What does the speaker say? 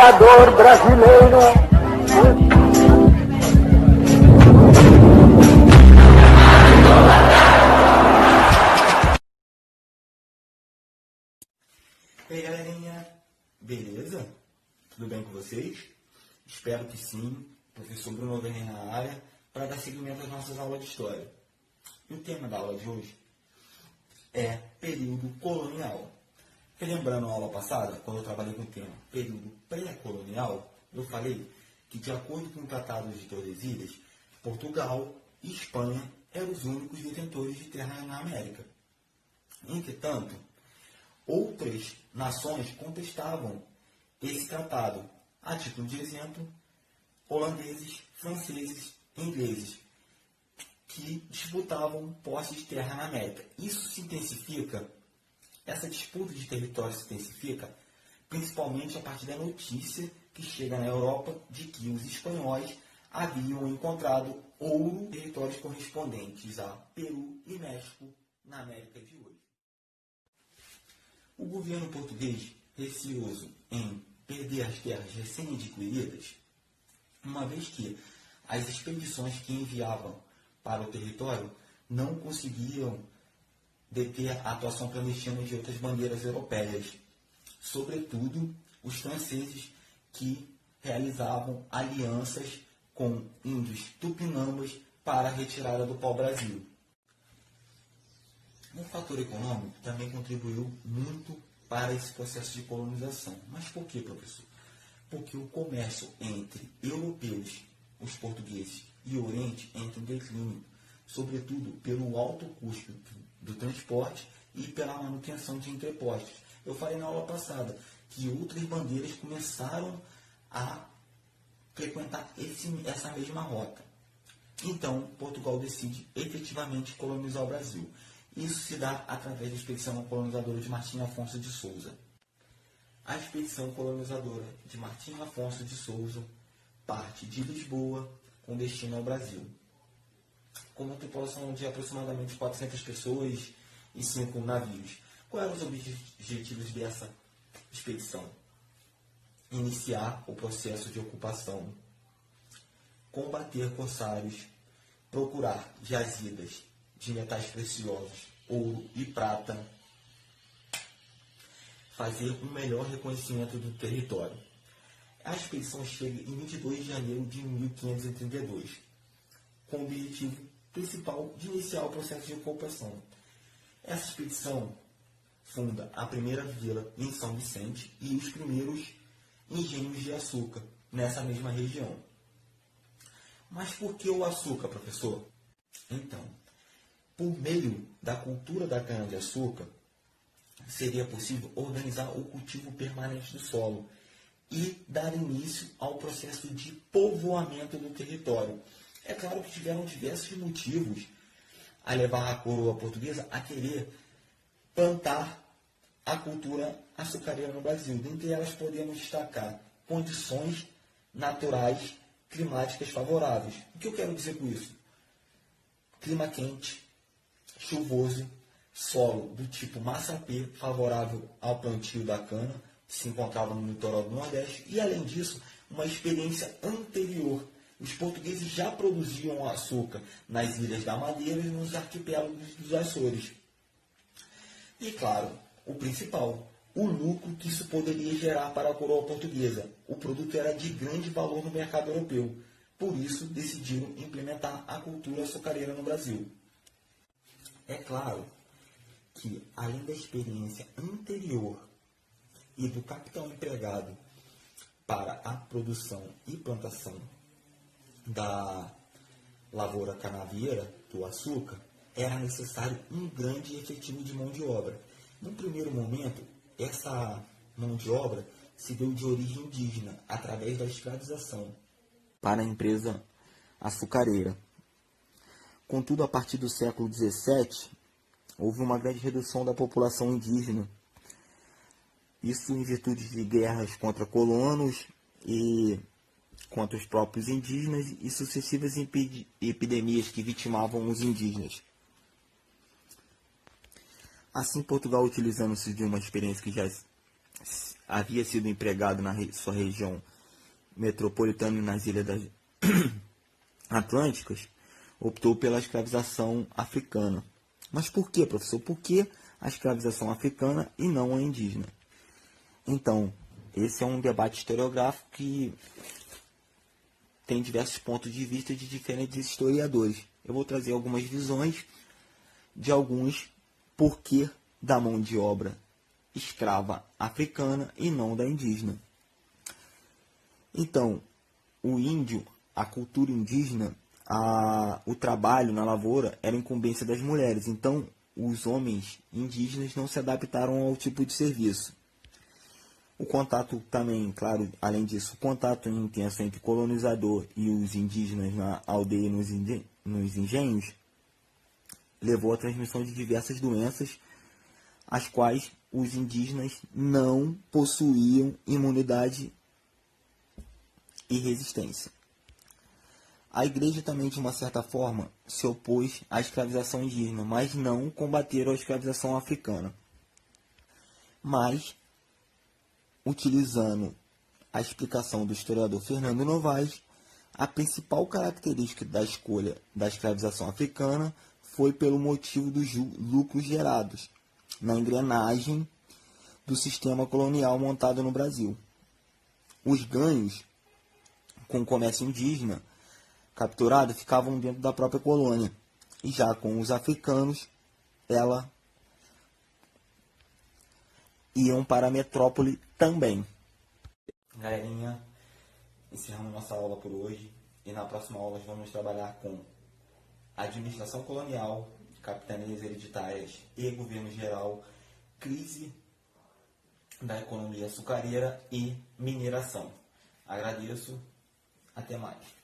trabalhador brasileiro. E aí, galerinha, beleza? Tudo bem com vocês? Espero que sim. Professor Bruno vem na área para dar seguimento às nossas aulas de história. E o tema da aula de hoje é período colonial. Lembrando a aula passada, quando eu trabalhei com o tema período pré-colonial, eu falei que, de acordo com o Tratado de Tordesilhas, Portugal e Espanha eram os únicos detentores de terra na América. Entretanto, outras nações contestavam esse tratado. A título de exemplo, holandeses, franceses, ingleses, que disputavam posse de terra na América. Isso se intensifica, essa disputa de território se intensifica, principalmente a partir da notícia que chega na Europa de que os espanhóis haviam encontrado ouro em territórios correspondentes a Peru e México na América de hoje. O governo português, receoso em perder as terras recém-adquiridas, uma vez que as expedições que enviavam para o território não conseguiam deter a atuação clandestina de outras bandeiras europeias, sobretudo os franceses, que realizavam alianças com índios tupinambas para a retirada do pau-brasil. Um fator econômico também contribuiu muito para esse processo de colonização. Mas por que, professor? Porque o comércio entre europeus, os portugueses, e o Oriente entra em declínio, sobretudo pelo alto custo do transporte e pela manutenção de entrepostos. Eu falei na aula passada que outras bandeiras começaram a frequentar essa mesma rota. Então, Portugal decide efetivamente colonizar o Brasil. Isso se dá através da expedição colonizadora de Martim Afonso de Souza. A expedição colonizadora de Martim Afonso de Souza parte de Lisboa com destino ao Brasil, com uma tripulação de aproximadamente 400 pessoas e 5 navios. Quais eram os objetivos dessa expedição? Iniciar o processo de ocupação, combater corsários, procurar jazidas de metais preciosos, ouro e prata, fazer um melhor reconhecimento do território. A expedição chega em 22 de janeiro de 1532, com o objetivo principal de iniciar o processo de ocupação. Essa expedição funda a primeira vila em São Vicente e os primeiros engenhos de açúcar nessa mesma região. Mas por que o açúcar, professor? Então, por meio da cultura da cana-de-açúcar, seria possível organizar o cultivo permanente do solo e dar início ao processo de povoamento do território. É claro que tiveram diversos motivos a levar a coroa portuguesa a querer plantar a cultura açucareira no Brasil. Dentre elas podemos destacar condições naturais climáticas favoráveis. O que eu quero dizer com isso? Clima quente, chuvoso, solo do tipo massapê, favorável ao plantio da cana, que se encontrava no litoral do Nordeste, e além disso, uma experiência anterior. Os portugueses já produziam açúcar nas Ilhas da Madeira e nos arquipélagos dos Açores. E claro, o principal, o lucro que isso poderia gerar para a coroa portuguesa. O produto era de grande valor no mercado europeu. Por isso, decidiram implementar a cultura açucareira no Brasil. É claro que, além da experiência anterior e do capital empregado para a produção e plantação da lavoura canavieira, do açúcar, era necessário um grande efetivo de mão de obra. No primeiro momento, essa mão de obra se deu de origem indígena, através da escravização, para a empresa açucareira. Contudo, a partir do século XVII, houve uma grande redução da população indígena. Isso em virtude de guerras contra colonos e contra os próprios indígenas e sucessivas epidemias que vitimavam os indígenas. Assim, Portugal, utilizando-se de uma experiência que já havia sido empregado na sua região metropolitana e nas ilhas das Atlânticas, optou pela escravização africana. Mas por que, professor? Por que a escravização africana e não a indígena? Então, esse é um debate historiográfico que tem diversos pontos de vista de diferentes historiadores. Eu vou trazer algumas visões de alguns porquê da mão de obra escrava africana e não da indígena. Então, o índio, a cultura indígena, o trabalho na lavoura era incumbência das mulheres. Então, os homens indígenas não se adaptaram ao tipo de serviço. O contato também, claro, além disso, o contato intenso entre o colonizador e os indígenas na aldeia e nos engenhos levou à transmissão de diversas doenças, as quais os indígenas não possuíam imunidade e resistência. A igreja também, de uma certa forma, se opôs à escravização indígena, mas não combateram a escravização africana. Mas, utilizando a explicação do historiador Fernando Novaes, a principal característica da escolha da escravização africana foi pelo motivo dos lucros gerados na engrenagem do sistema colonial montado no Brasil. Os ganhos com o comércio indígena capturado ficavam dentro da própria colônia, e já com os africanos, ela iam para a metrópole também. Galerinha, encerramos nossa aula por hoje e na próxima aula nós vamos trabalhar com administração colonial, capitanias hereditárias e governo geral, crise da economia açucareira e mineração. Agradeço, até mais.